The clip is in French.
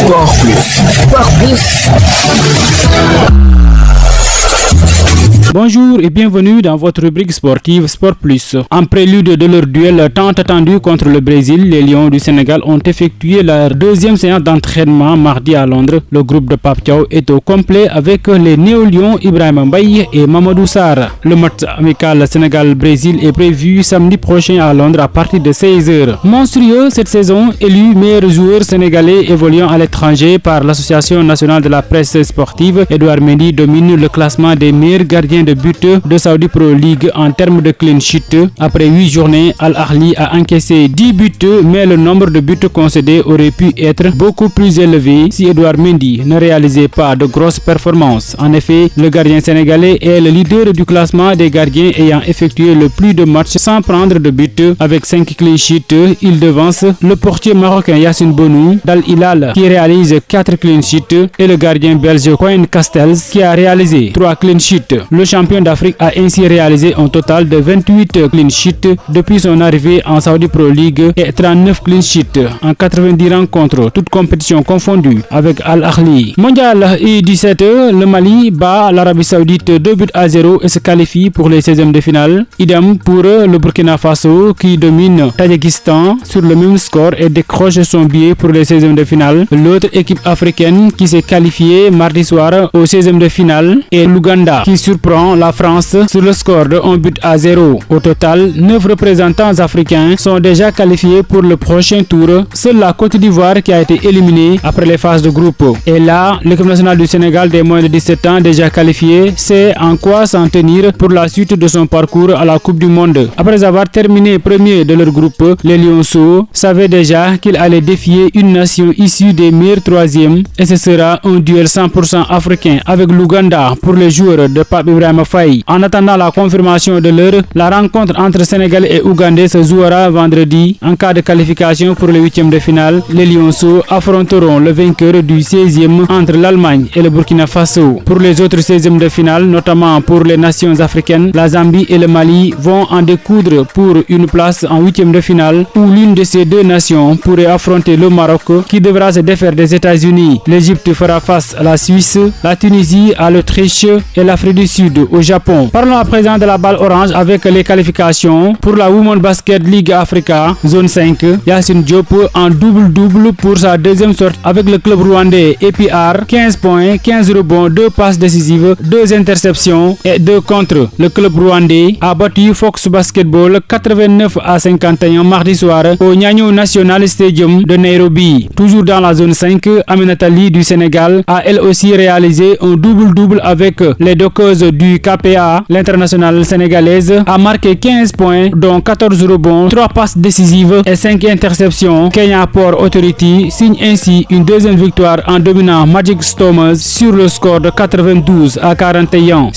Sport Plus. Sport Plus. Bonjour et bienvenue dans votre rubrique sportive Sport Plus. En prélude de leur duel tant attendu contre le Brésil, les Lions du Sénégal ont effectué leur deuxième séance d'entraînement mardi à Londres. Le groupe de Pape Thiaw est au complet avec les néo-lions Ibrahima Mbaye et Mamadou Sarr. Le match amical Sénégal-Brésil est prévu samedi prochain à Londres à partir de 16h. Monstrueux cette saison, élu meilleur joueur sénégalais évoluant à l'étranger par l'Association nationale de la presse sportive, Edouard Mendy domine le classement des meilleurs gardiens de but de Saudi Pro League en termes de clean sheet. Après 8 journées, Al Ahly a encaissé 10 buts, mais le nombre de buts concédés aurait pu être beaucoup plus élevé si Edouard Mendy ne réalisait pas de grosses performances. En effet, le gardien sénégalais est le leader du classement des gardiens ayant effectué le plus de matchs sans prendre de but. Avec 5 clean sheets, il devance le portier marocain Yassine Bounou d'Al Hilal qui réalise 4 clean sheets et le gardien belge Koen Castells qui a réalisé 3 clean sheets. Le champion d'Afrique a ainsi réalisé un total de 28 clean sheets depuis son arrivée en Saudi Pro League et 39 clean sheets en 90 rencontres, toutes compétitions confondues avec Al Ahly. Mondial U17, le Mali bat l'Arabie Saoudite 2-0 et se qualifie pour les 16e de finale. Idem pour le Burkina Faso qui domine Tadjikistan sur le même score et décroche son billet pour les 16e de finale. L'autre équipe africaine qui s'est qualifiée mardi soir aux 16e de finale est l'Ouganda qui surprend la France sur le score de 1-0. Au total, 9 représentants africains sont déjà qualifiés pour le prochain tour. Seule la Côte d'Ivoire qui a été éliminée après les phases de groupe. Et là, l'équipe nationale du Sénégal des moins de 17 ans déjà qualifiée sait en quoi s'en tenir pour la suite de son parcours à la Coupe du Monde. Après avoir terminé premier de leur groupe, les Lionceaux savaient déjà qu'ils allaient défier une nation issue des meilleurs troisièmes et ce sera un duel 100% africain avec l'Ouganda pour les joueurs de Pape Ibrahima Faye. En attendant la confirmation de l'heure, la rencontre entre Sénégalais et Ougandais se jouera vendredi. En cas de qualification pour les 8e de finale, les Lionceaux affronteront le vainqueur du 16e entre l'Allemagne et le Burkina Faso. Pour les autres 16e de finale, notamment pour les nations africaines, la Zambie et le Mali vont en découdre pour une place en 8e de finale où l'une de ces deux nations pourrait affronter le Maroc qui devra se défaire des États-Unis. L'Égypte fera face à la Suisse, la Tunisie à l'Autriche et l'Afrique du Sud au Japon. Parlons à présent de la balle orange avec les qualifications pour la Women's Basket League Africa Zone 5. Yassine Diop en double-double pour sa deuxième sortie avec le club rwandais EPR. 15 points, 15 rebonds, 2 passes décisives, 2 interceptions et 2 contres. Le club rwandais a battu Fox Basketball 89-51 mardi soir au Nyanyo National Stadium de Nairobi. Toujours dans la zone 5, Aminata Ly du Sénégal a elle aussi réalisé un double-double avec les Dockers du KPA. L'internationale sénégalaise a marqué 15 points dont 14 rebonds, 3 passes décisives et 5 interceptions. Kenya Port Authority signe ainsi une deuxième victoire en dominant Magic Stormers sur le score de 92-41.